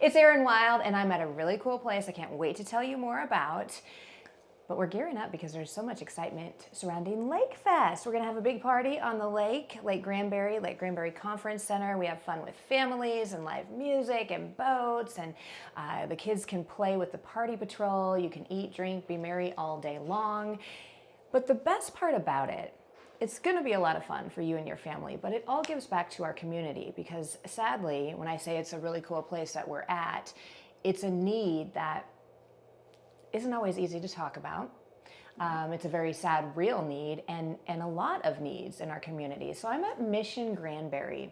It's Erin Wilde, and I'm at a really cool place I can't wait to tell you more about. But we're gearing up because there's so much excitement surrounding Lake Fest. We're going to have a big party on the lake, Lake Granbury Conference Center. We have fun with families and live music and boats, and the kids can play with the party patrol. You can eat, drink, be merry all day long. But the best part about it, it's going to be a lot of fun for you and your family, but it all gives back to our community because sadly, when I say it's a really cool place that we're at, it's a need that isn't always easy to talk about. It's a very sad, real need and a lot of needs in our community. So I'm at Mission Granbury,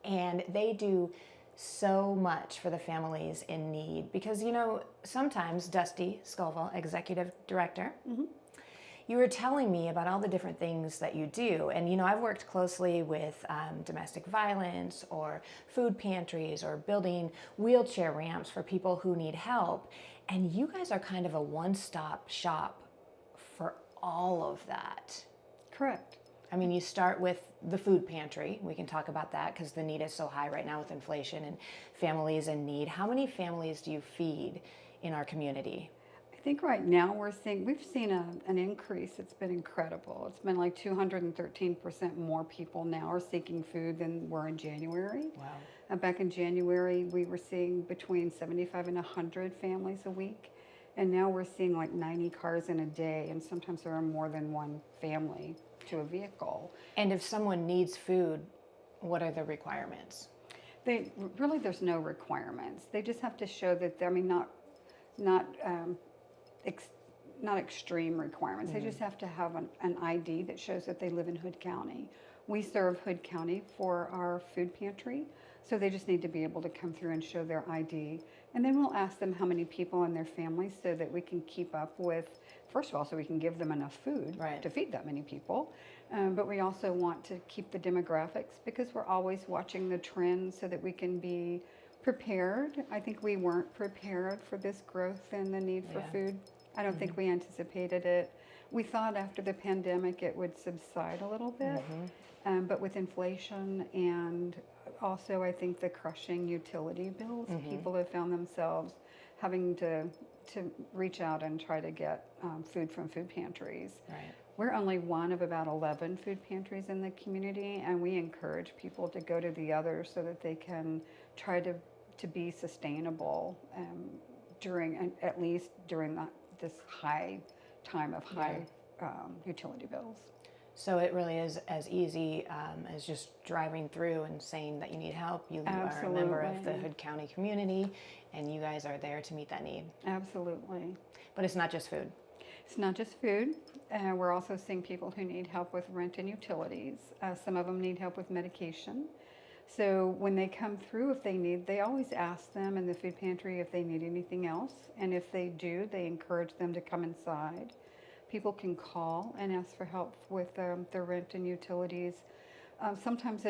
and they do so much for the families in need because, you know, sometimes Dusti Scovel, Executive Director, you were telling me about all the different things that you do. And, you know, I've worked closely with domestic violence or food pantries or building wheelchair ramps for people who need help. And you guys are kind of a one-stop shop for all of that. Correct. I mean, you start with the food pantry. We can talk about that because the need is so high right now with inflation and families in need. How many families do you feed in our community? I think right now we've seen an increase. It's been incredible. It's been like 213% more people now are seeking food than were in January. Wow. Back in January, we were seeing between 75 and 100 families a week. And now we're seeing like 90 cars in a day. And sometimes there are more than one family to a vehicle. And if someone needs food, what are the requirements? There's no requirements. They just have to show that not extreme requirements. They just have to have an ID that shows that they live in Hood County. We serve Hood County for our food pantry, so they just need to be able to come through and show their ID. And then we'll ask them how many people in their families so that we can keep up with, first of all, so we can give them enough food to feed that many people. But we also want to keep the demographics because we're always watching the trends so that we can be prepared. I think we weren't prepared for this growth and the need for food. I don't think we anticipated it. We thought after the pandemic it would subside a little bit, but with inflation and also I think the crushing utility bills, people have found themselves having to reach out and try to get food from food pantries. Right. We're only one of about 11 food pantries in the community, and we encourage people to go to the others so that they can try to be sustainable at least during this high time of high utility bills. So it really is as easy as just driving through and saying that you need help. You are a member of the Hood County community, and you guys are there to meet that need. Absolutely. But it's not just food. It's not just food. We're also seeing people who need help with rent and utilities. Some of them need help with medication. So when they come through, they always ask them in the food pantry if they need anything else. And if they do, they encourage them to come inside. People can call and ask for help with their rent and utilities. Sometimes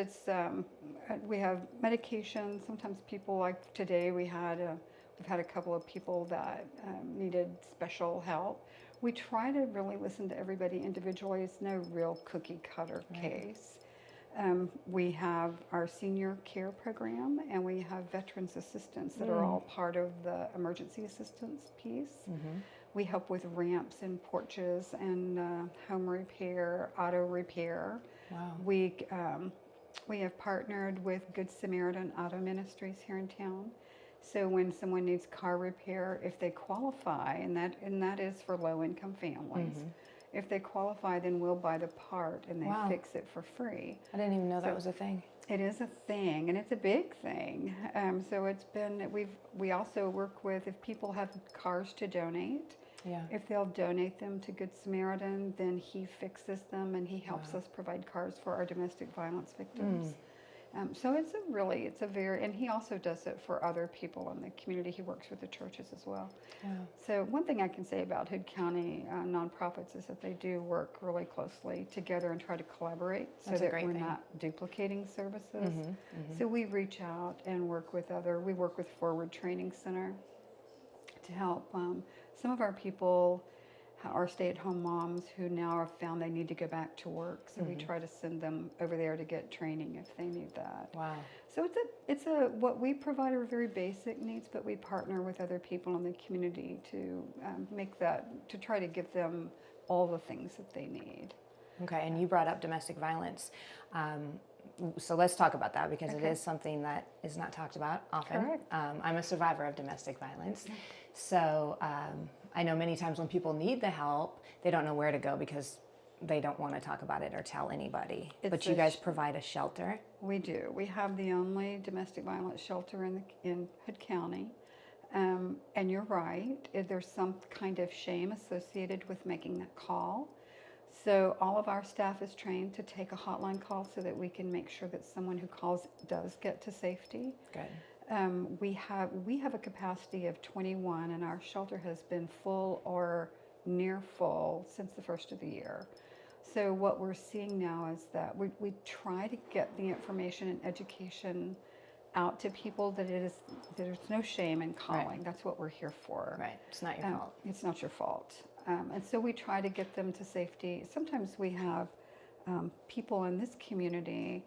we have medication. Sometimes people, like today, we've had a couple of people that needed special help. We try to really listen to everybody individually. It's no real cookie cutter case. We have our senior care program, and we have veterans assistance that are all part of the emergency assistance piece. We help with ramps and porches and home repair, auto repair. Wow. We have partnered with Good Samaritan Auto Ministries here in town. So when someone needs car repair, if they qualify, and that is for low-income families, if they qualify, then we'll buy the part and they fix it for free. I didn't even know that was a thing. It is a thing, and it's a big thing. So it's been, we also work with, if people have cars to donate, if they'll donate them to Good Samaritan, then he fixes them and he helps us provide cars for our domestic violence victims. So and he also does it for other people in the community. He works with the churches as well. Yeah. So one thing I can say about Hood County nonprofits is that they do work really closely together and try to collaborate so that we're not duplicating services. So we reach out and work with we work with Forward Training Center to help. Some of our people our stay-at-home moms who now have found they need to go back to work. So we try to send them over there to get training if they need that. Wow. So what we provide are very basic needs, but we partner with other people in the community to to try to give them all the things that they need. Okay, and you brought up domestic violence. So let's talk about that because it is something that is not talked about often. Correct. I'm a survivor of domestic violence. So I know many times when people need the help, they don't know where to go because they don't want to talk about it or tell anybody. But you guys provide a shelter. We do. We have the only domestic violence shelter in Hood County. And you're right, there's some kind of shame associated with making that call. So all of our staff is trained to take a hotline call so that we can make sure that someone who calls does get to safety. Good. We have a capacity of 21, and our shelter has been full or near full since the first of the year. So what we're seeing now is that we try to get the information and education out to people that there's no shame in calling. Right. That's what we're here for. Right. It's not your fault. It's not your fault. And so we try to get them to safety. Sometimes we have people in this community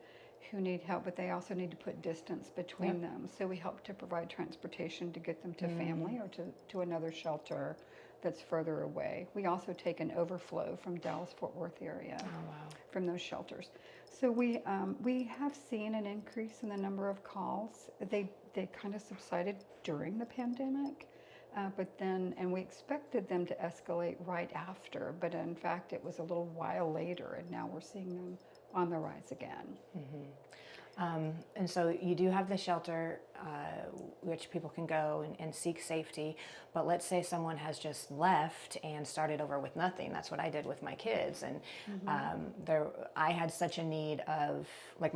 who need help, but they also need to put distance between them. So we help to provide transportation to get them to family or to another shelter that's further away. We also take an overflow from Dallas-Fort Worth area from those shelters. So we have seen an increase in the number of calls. They kind of subsided during the pandemic, and we expected them to escalate right after, but in fact it was a little while later, and now we're seeing them on the rise again. And so you do have the shelter, which people can go and seek safety. But let's say someone has just left and started over with nothing. That's what I did with my kids. And I had such a need of, like,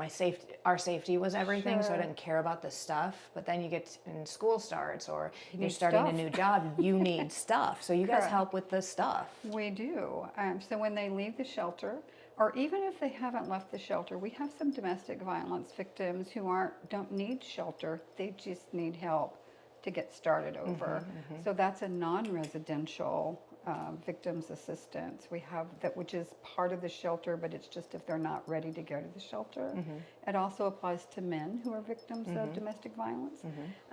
our safety was everything. So I didn't care about the stuff. But then you get in school starts or you're starting a new job, you need stuff. So you guys help with the stuff. We do. So when they leave the shelter, or even if they haven't left the shelter, we have some domestic violence victims who don't need shelter, they just need help to get started over. So that's a non-residential victims assistance. We have that, which is part of the shelter, but it's just if they're not ready to go to the shelter. It also applies to men who are victims of domestic violence,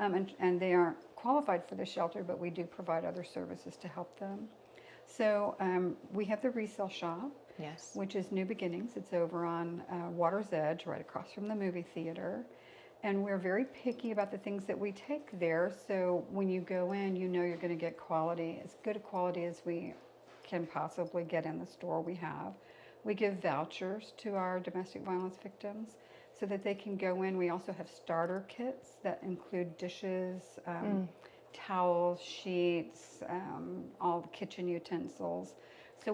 and they aren't qualified for the shelter, but we do provide other services to help them. So we have the resale shop. Yes. Which is New Beginnings. It's over on Water's Edge, right across from the movie theater. And we're very picky about the things that we take there. So when you go in, you know you're going to get quality, as good a quality as we can possibly get in the store we have. We give vouchers to our domestic violence victims so that they can go in. We also have starter kits that include dishes, towels, sheets, all the kitchen utensils.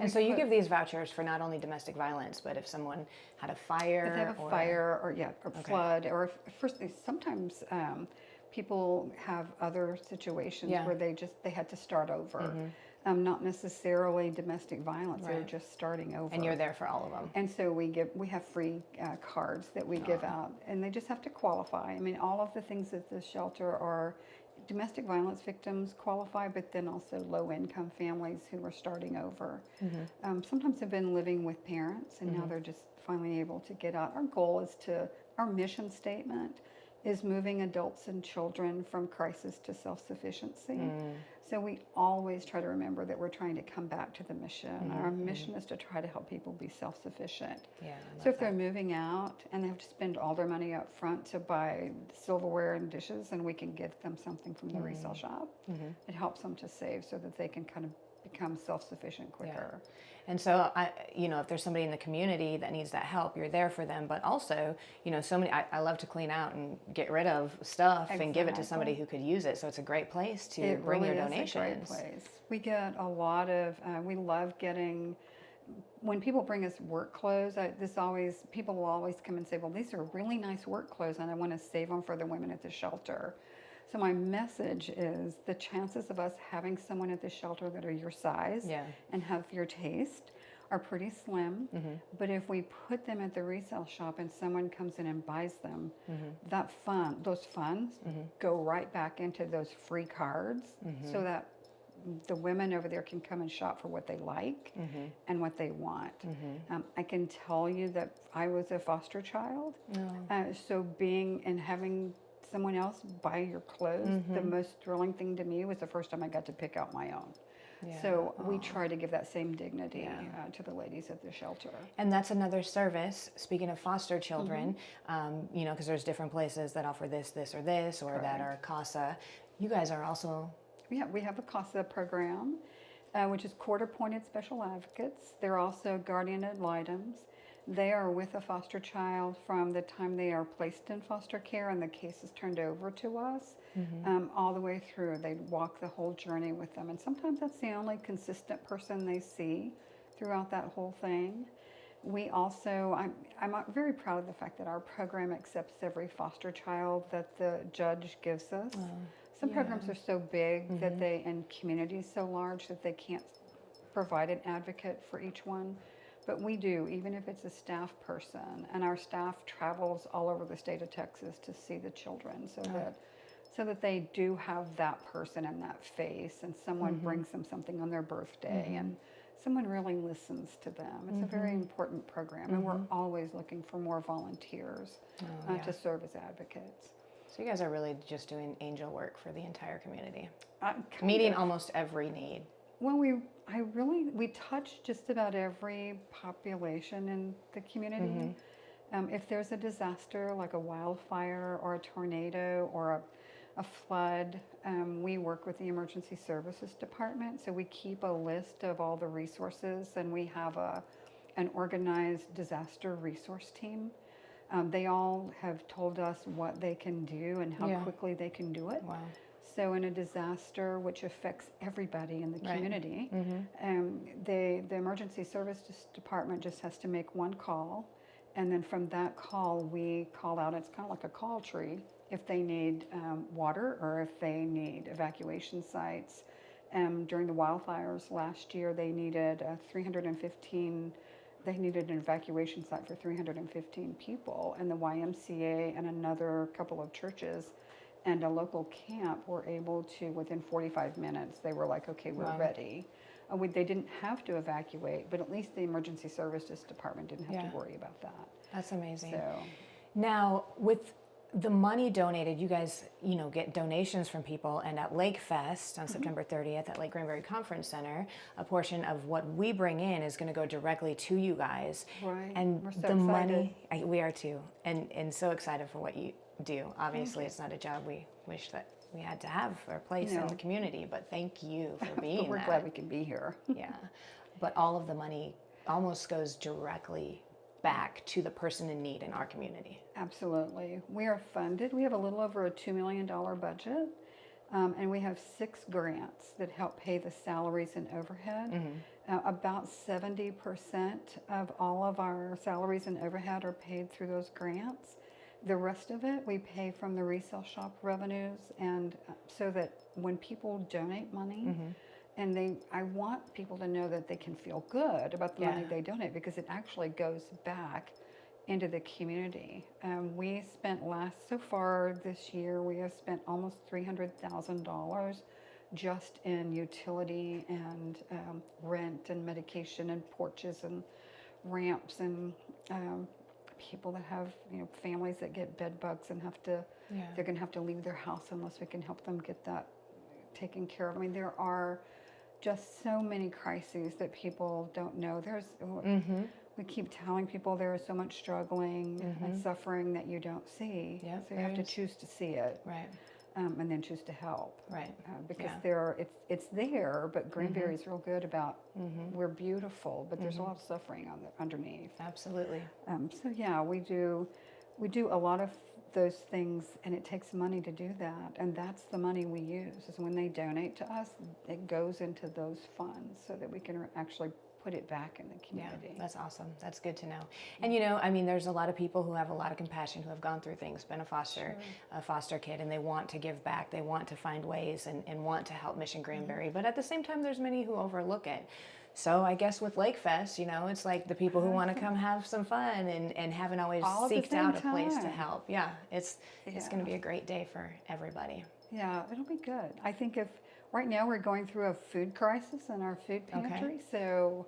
So you give these vouchers for not only domestic violence, but if someone had a fire, if they have a fire or flood, or sometimes people have other situations where they had to start over. Not necessarily domestic violence; they're just starting over. And you're there for all of them. And so we have free cards that we give out, and they just have to qualify. I mean, all of the things at the shelter are domestic violence victims qualify, but then also low-income families who are starting over. Sometimes have been living with parents, and now they're just finally able to get out. Our goal is our mission statement is moving adults and children from crisis to self-sufficiency. So we always try to remember that we're trying to come back to the mission. Our mission is to try to help people be self-sufficient. So if they're moving out and they have to spend all their money up front to buy silverware and dishes, and we can give them something from the resale shop, it helps them to save so that they can kind of become self-sufficient quicker. And so, if there's somebody in the community that needs that help, you're there for them. But also, I love to clean out and get rid of stuff and give it to somebody who could use it. So it's a great place to bring your donations. It really is a great place. We get a lot of, we love getting, when people bring us work clothes, people will always come and say, well, these are really nice work clothes and I want to save them for the women at the shelter. So my message is the chances of us having someone at the shelter that are your size and have your taste are pretty slim. But if we put them at the resale shop and someone comes in and buys them, those funds go right back into those free cards so that the women over there can come and shop for what they like and what they want. I can tell you that I was a foster child, so being and having someone else buy your clothes, the most thrilling thing to me was the first time I got to pick out my own. Yeah. So we try to give that same dignity to the ladies at the shelter. And that's another service, speaking of foster children, you know, because there's different places that offer this, or this, or that are CASA. You guys are also... Yeah, we have a CASA program, which is court-appointed special advocates. They're also guardian ad litems. They are with a foster child from the time they are placed in foster care and the case is turned over to us, all the way through. They walk the whole journey with them. And sometimes that's the only consistent person they see throughout that whole thing. We also, I'm very proud of the fact that our program accepts every foster child that the judge gives us. Some programs are so big that they, and communities so large that they can't provide an advocate for each one. But we do, even if it's a staff person, and our staff travels all over the state of Texas to see the children, so that they do have that person and that face, and someone brings them something on their birthday, and someone really listens to them. It's a very important program, and we're always looking for more volunteers to serve as advocates. So you guys are really just doing angel work for the entire community, meeting almost every need. Well, we touch just about every population in the community. If there's a disaster like a wildfire or a tornado or a flood, we work with the Emergency Services Department. So we keep a list of all the resources, and we have an organized disaster resource team. They all have told us what they can do and how quickly they can do it. Wow. So in a disaster which affects everybody in the community, the Emergency Services Department just has to make one call, and then from that call we call out, it's kind of like a call tree, if they need water or if they need evacuation sites. During the wildfires last year, they needed an evacuation site for 315 people, and the YMCA and another couple of churches and a local camp were able to, within 45 minutes, they were like, okay, we're ready. They didn't have to evacuate, but at least the Emergency Services Department didn't have to worry about that. That's amazing. So, now, with the money donated, you guys, you know, get donations from people, and at Lake Fest on September 30th at Lake Granbury Conference Center, a portion of what we bring in is going to go directly to you guys. Right. And We're so the excited. money, we are too, and so excited for what you do. Obviously, it's not a job we wish that we had to have or place in the community, but thank you for being but we're glad we can be here. Yeah. But all of the money almost goes directly back to the person in need in our community. Absolutely. We are funded. We have a little over a $2 million budget, and we have 6 grants that help pay the salaries and overhead. About 70% of all of our salaries and overhead are paid through those grants. The rest of it we pay from the resale shop revenues, and so that when people donate money, and I want people to know that they can feel good about the money they donate, because it actually goes back into the community. We spent so far this year, we have spent almost $300,000 just in utility and rent and medication and porches and ramps and people that have, you know, families that get bed bugs and they're going to have to leave their house unless we can help them get that taken care of. I mean, there are just so many crises that people don't know. We keep telling people there is so much struggling and suffering that you don't see. So you have to choose to see it. Right. And then choose to help. Right. Because it's there, but Granbury is real good about, we're beautiful, but there's a lot of suffering underneath. Absolutely. So yeah, we do a lot of those things, and it takes money to do that, and that's the money we use. Is when they donate to us, it goes into those funds so that we can actually put it back in the community. Yeah, that's awesome. That's good to know. And you know, I mean, there's a lot of people who have a lot of compassion, who have gone through things, been a foster kid, and they want to give back. They want to find ways and want to help Mission Granbury. But at the same time, there's many who overlook it. So I guess with Lake Fest, you know, it's like the people who want to come have some fun and haven't always seeked out a place to help. Yeah, it's going to be a great day for everybody. Yeah, it'll be good. I think if right now we're going through a food crisis in our food pantry, so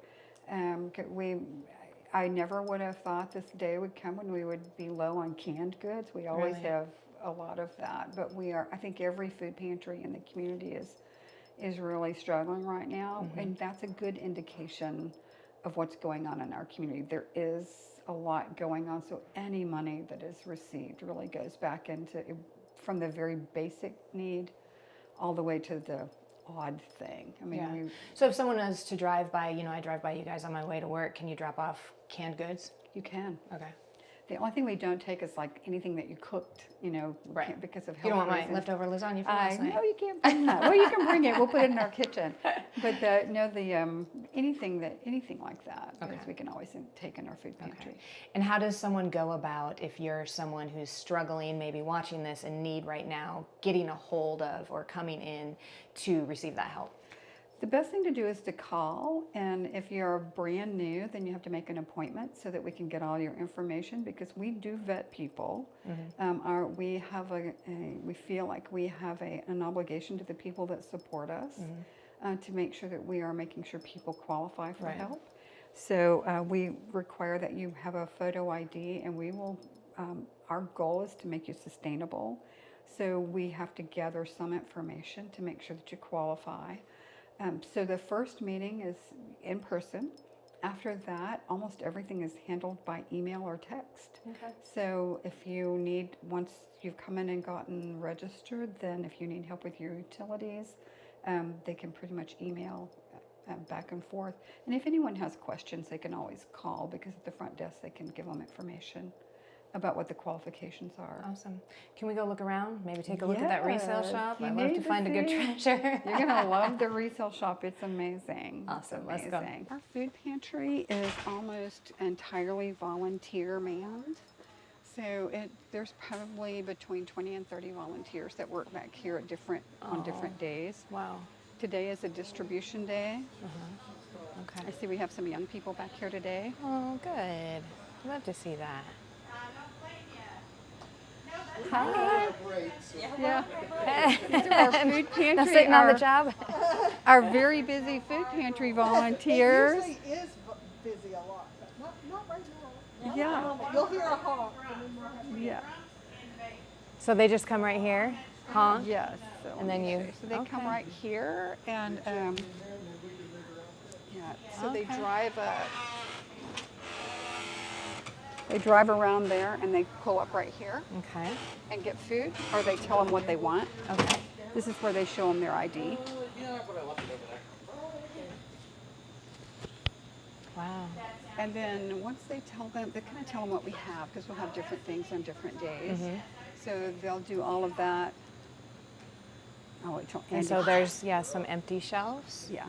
I never would have thought this day would come when we would be low on canned goods. We always Really? have a lot of that, but we are. I think every food pantry in the community is really struggling right now, and that's a good indication of what's going on in our community. There is a lot going on, so any money that is received really goes back into from the very basic need all the way to the odd thing. I mean, Yeah. So if someone was to drive by, I drive by you guys on my way to work, can you drop off canned goods? you can. Okay. The only thing we don't take is like anything that you cooked, Right. because of health You don't want my reasons. leftover lasagna from last night? No, you can't bring that. Well, you can bring it. We'll put it in our kitchen. But anything like that, Okay. we can always take in our food pantry. Okay. And how does someone go about, if you're someone who's struggling, maybe watching this in need right now, getting a hold of or coming in to receive that help? The best thing to do is to call, and if you're brand new, then you have to make an appointment so that we can get all your information, because we do vet people. We feel like we have an obligation to the people that support us to make sure that we are making sure people qualify for help. So we require that you have a photo ID, and we will. Our goal is to make you sustainable, so we have to gather some information to make sure that you qualify. So the first meeting is in person. After that, almost everything is handled by email or text. Okay. So if you need, once you've come in and gotten registered, then if you need help with your utilities, they can pretty much email back and forth. And if anyone has questions, they can always call, because at the front desk they can give them information about what the qualifications are. Awesome. Can we go look around? Maybe take a look at that resale Yes, shop? you I'd love need to to find a good see. treasure. You're gonna love the resale shop. It's amazing. Awesome. It's Let's go. amazing. Our food pantry is almost entirely volunteer manned. So there's probably between 20 and 30 volunteers that work back here at on different days. Wow. Today is a distribution day. Okay. I see we have some young people back here today. Oh, good. Love to see that. Hi. Yeah. Hey. These are our food pantry. Now sitting on the job. Our very busy food pantry volunteers. It usually is busy a lot, but not right now. Yeah. You'll hear a honk. And then we'll have to Yeah. So they just come right here, honk? Yes. So And then you- So they come okay. right here, and so they Okay. drive They drive around there and they pull up right here Okay. and get food, or they tell them what they want. Okay. This is where they show them their ID. Wow. And then once they tell them, they kind of tell them what we have, because we'll have different things on different days. So they'll do all of that. Oh, wait till And Andy. so there's, some empty shelves. Yeah.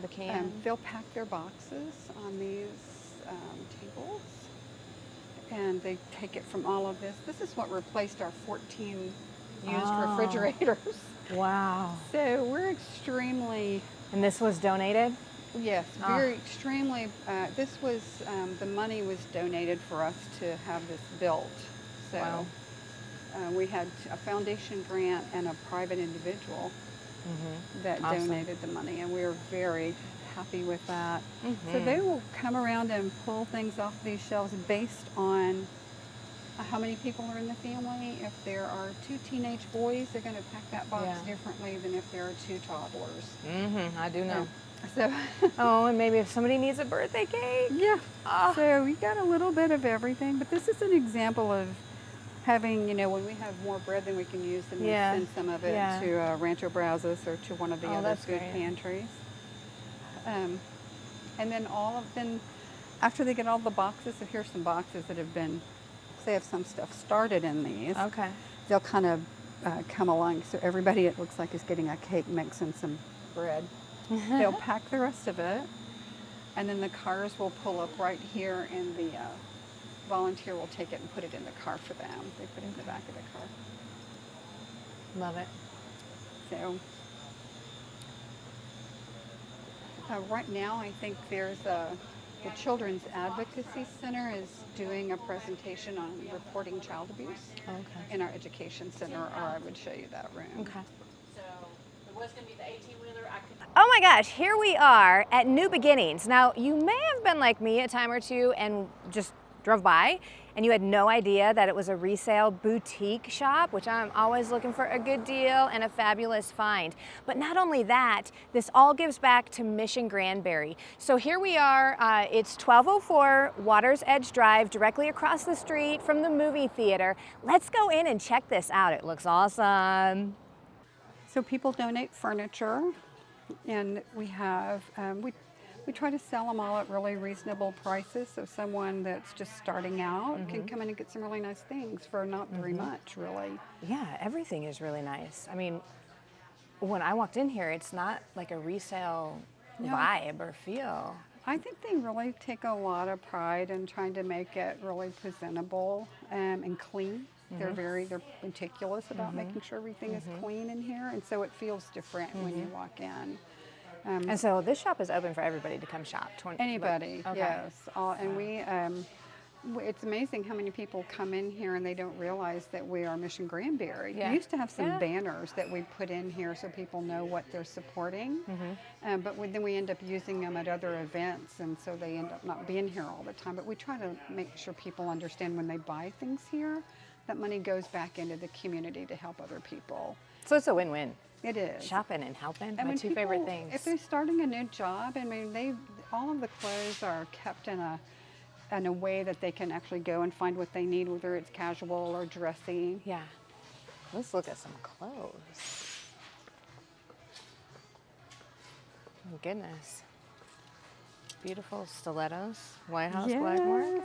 The can. They'll pack their boxes on these tables, and they take it from all of this. This is what replaced our 14 used refrigerators. Wow. So we're extremely, And this was donated? yes, very extremely, this was, the money was donated for us to have this built. So Wow. we had a foundation grant and a private individual that Awesome. donated the money, and we were very happy with that. So they will come around and pull things off these shelves based on how many people are in the family. If there are 2 teenage boys, they're going to pack that box Yeah. differently than if there are 2 toddlers. I do know. So, Oh, and maybe if somebody needs a birthday cake. yeah. Ah. So we got a little bit of everything, but this is an example of having, when we have more bread than we can use, then we Yeah. send some of it Yeah. to Rancho Brazos or to one of the Oh, other that's food great. pantries. And then after they get all the boxes, so here's some boxes that have been, they have some stuff started in these. Okay. They'll kind of come along, so everybody, it looks like, is getting a cake mix and some bread. They'll pack the rest of it, and then the cars will pull up right here, and the volunteer will take it and put it in the car for them. They put it in the back of the car. Love it. So right now, I think there's The Children's Advocacy Center is doing a presentation on reporting child abuse Okay. in our education center, or I would show you that room. Okay. Oh my gosh, here we are at New Beginnings. Now, you may have been like me a time or two and just drove by and you had no idea that it was a resale boutique shop, which I'm always looking for a good deal and a fabulous find. But not only that, this all gives back to Mission Granbury. So here we are, it's 1204 Water's Edge Drive, directly across the street from the movie theater. Let's go in and check this out. It looks awesome. So people donate furniture, and we have, we try to sell them all at really reasonable prices, so someone that's just starting out can come in and get some really nice things for not very much, really. Yeah, everything is really nice. I mean, when I walked in here, it's not like a resale vibe or feel. I think they really take a lot of pride in trying to make it really presentable and clean. They're meticulous about making sure everything is clean in here, and so it feels different when you walk in. And so this shop is open for everybody to come shop. Anybody, Okay. yes. And it's amazing how many people come in here and they don't realize that we are Mission Granbury. Yeah. We used to have some banners that we put in here so people know what they're supporting, but then we end up using them at other events, and so they end up not being here all the time. But we try to make sure people understand when they buy things here, that money goes back into the community to help other people. So it's a win-win. It is. Shopping and helping, I my mean, two favorite things. If they're starting a new job, I mean, all of the clothes are kept in a way that they can actually go and find what they need, whether it's casual or dressy. Yeah. Let's look at some clothes. Oh, goodness. Beautiful stilettos. White House black market.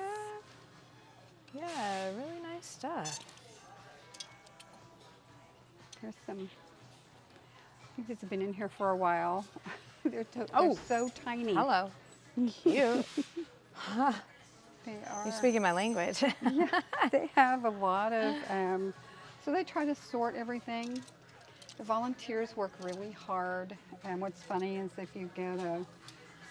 Yeah, really nice stuff. Here's some. I think these have been in here for a while. They're so tiny. Hello. Cute. They are. You're speaking my language. Yeah, they have a lot of. So they try to sort everything. The volunteers work really hard. And what's funny is if you get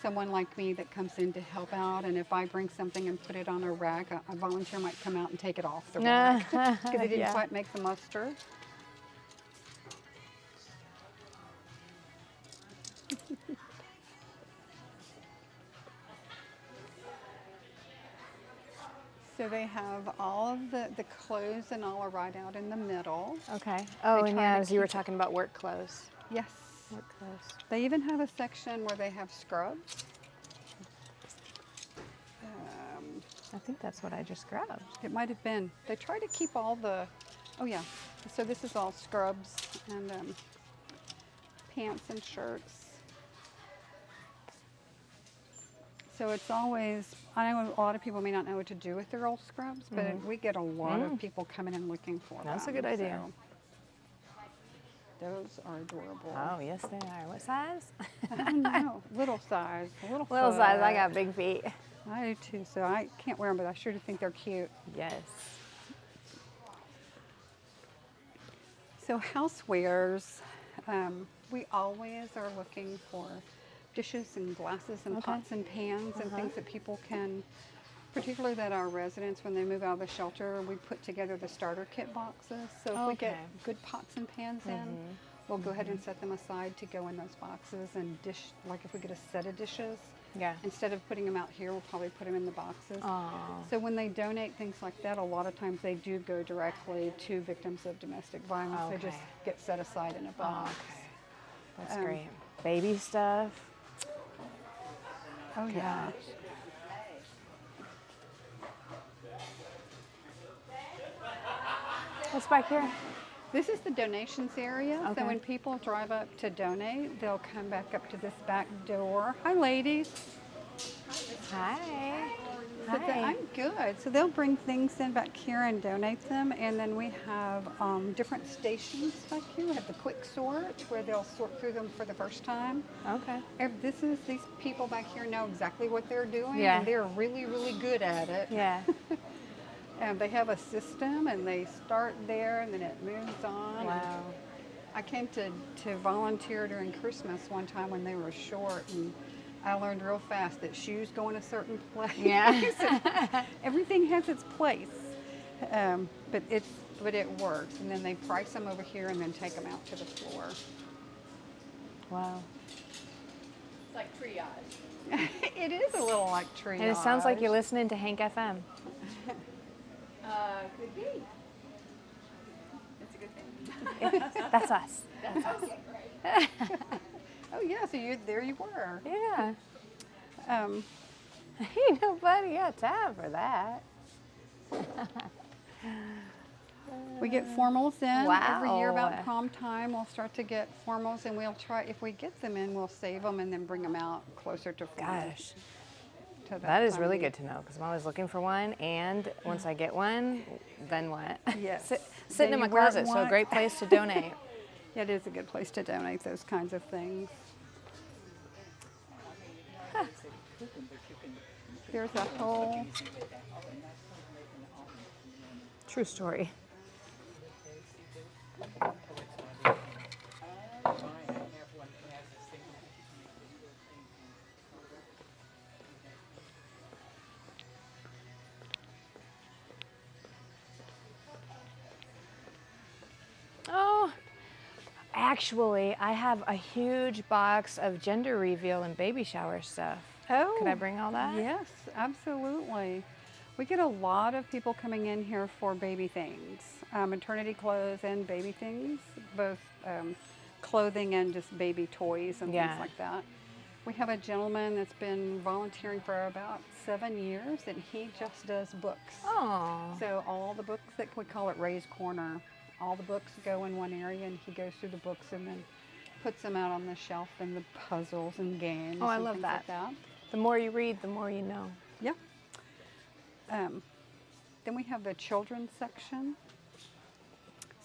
someone like me that comes in to help out, and if I bring something and put it on a rack, a volunteer might come out and take it off the rack because they didn't quite make the muster. So they have all of the clothes and all are right out in the middle. Okay. Oh, They and try yeah, to as you were keep- talking about work clothes. Yes. Work clothes. They even have a section where they have scrubs. I think that's what I just grabbed. It might have been. They try to keep all the, oh yeah. So this is all scrubs and pants and shirts. So it's always, I know a lot of people may not know what to do with their old scrubs, but we get a lot of people coming in looking for them. That's a good idea. So those are adorable. Oh, yes, they are. What size? I don't know. Little size. Little size. I foot. got big feet. I do too, so I can't wear them, but I sure do think they're cute. Yes. So housewares, we always are looking for dishes and glasses and pots and pans and things that people can, particularly that our residents, when they move out of the shelter, we put together the starter kit boxes. So if we get good pots and pans in, we'll go ahead and set them aside to go in those boxes and dish, like if we get a set of dishes, instead of putting them out here, we'll probably put them in the boxes. So when they donate things like that, a lot of times they do go directly to victims of domestic violence. They just get set aside in a box. That's great. Baby stuff. Oh yeah. What's back here? This is the donations area. Okay. So when people drive up to donate, they'll come back up to this back door. Hi, ladies. Hi. So I'm good. So they'll bring things in back here and donate them, and then we have different stations back here. We have the quick sort where they'll sort through them for the first time. Okay. These people back here know exactly what they're doing, Yeah. and they're really, really good at it. Yeah. And they have a system, and they start there, and then it moves on. Wow. I came to volunteer during Christmas one time when they were short, and I learned real fast that shoes go in a certain place. Yeah. Everything has its place, but it works. And then they price them over here and then take them out to the floor. Wow. It's like triage. It is a little like triage. And it sounds like you're listening to Hank FM. Could be. That's a good thing. That's us. That's okay, great. Oh yeah, so there you were. Yeah. Um, Ain't nobody got time for that. we get formals in every year Wow. about prom time. We'll start to get formals, and we'll try. If we get them in, we'll save them and then bring them out closer to formals. Gosh, to that is time really of good to know because I'm always looking for one. And once I get one, then what? Yes. Sitting Then in my you wear it closet, so a once. great place to donate. Yeah, it is a good place to donate those kinds of things. There's a whole. True story. Oh, actually, I have a huge box of gender reveal and baby shower stuff. Oh, Could I bring all that? Yes, absolutely. We get a lot of people coming in here for baby things, maternity clothes and baby things, both clothing and just baby toys and Yeah. things like that. We have a gentleman that's been volunteering for about 7 years, and he just does books. Oh, So all the books, that we call it Ray's Corner, all the books go in one area, and he goes through the books and then puts them out on the shelf, and the puzzles and games. Oh, I and love things that. like that. the more you read, the more you know. Yeah. Then we have the children's section.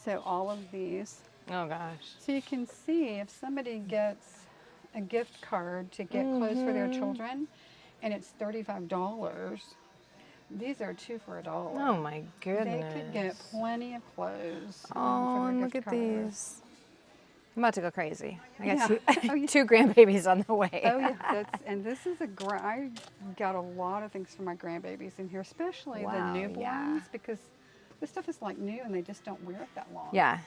So all of these. Oh gosh. So you can see if somebody gets a gift card to get clothes for their children, and it's $35. These are 2 for $1. Oh my goodness. They could get plenty of clothes. Oh, for and their look gift at card. these. I'm about to go crazy. I got Yeah. two, Oh, yeah. 2 grandbabies on the way. Oh yeah, and this is I got a lot of things for my grandbabies in here, especially Wow, the newborns, yeah. because this stuff is like new and they just don't wear it that long. Yeah.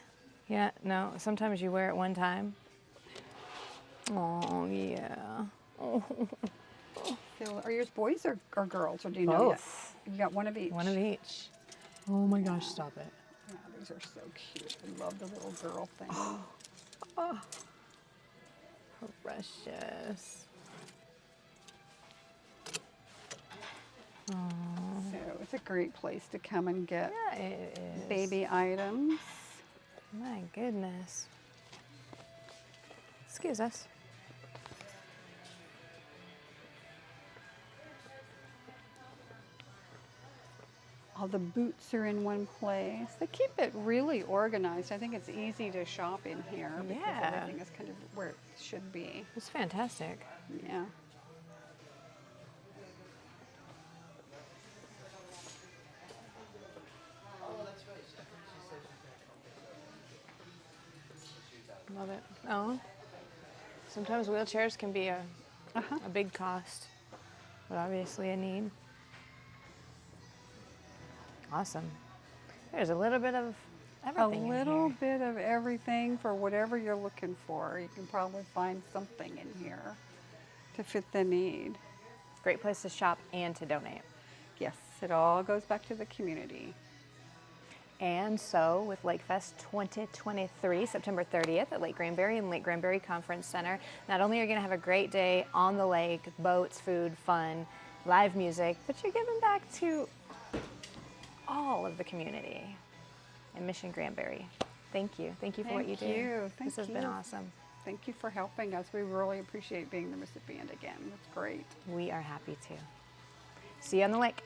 Yeah, no, sometimes you wear it one time. Oh, yeah. So, are yours boys or girls, or do you know yet? Both. You got one of each. One of each. Oh my gosh, stop it. Yeah, these are so cute. I love the little girl thing. Oh, precious. So it's a great place to come and get Yeah, it is. baby items. My goodness. Excuse us. All the boots are in one place. They keep it really organized. I think it's easy to shop in here because Yeah. everything is kind of where it should be. It's fantastic. Yeah. Love it. Oh, sometimes wheelchairs can be a big cost, but obviously a need. Awesome. There's a little bit of A everything in little here. bit of everything for whatever you're looking for. You can probably find something in here to fit the need. Great place to shop and to donate. Yes, it all goes back to the community. And so with LakeFest 2023, September 30th at Lake Granbury and Lake Granbury Conference Center, not only are you going to have a great day on the lake, boats, food, fun, live music, but you're giving back to all of the community in Mission Granbury. Thank you. Thank you for what you Thank do. you. This has Thank been you. awesome. Thank you for helping us. We really appreciate being the recipient again. That's great. We are happy to. See you on the lake.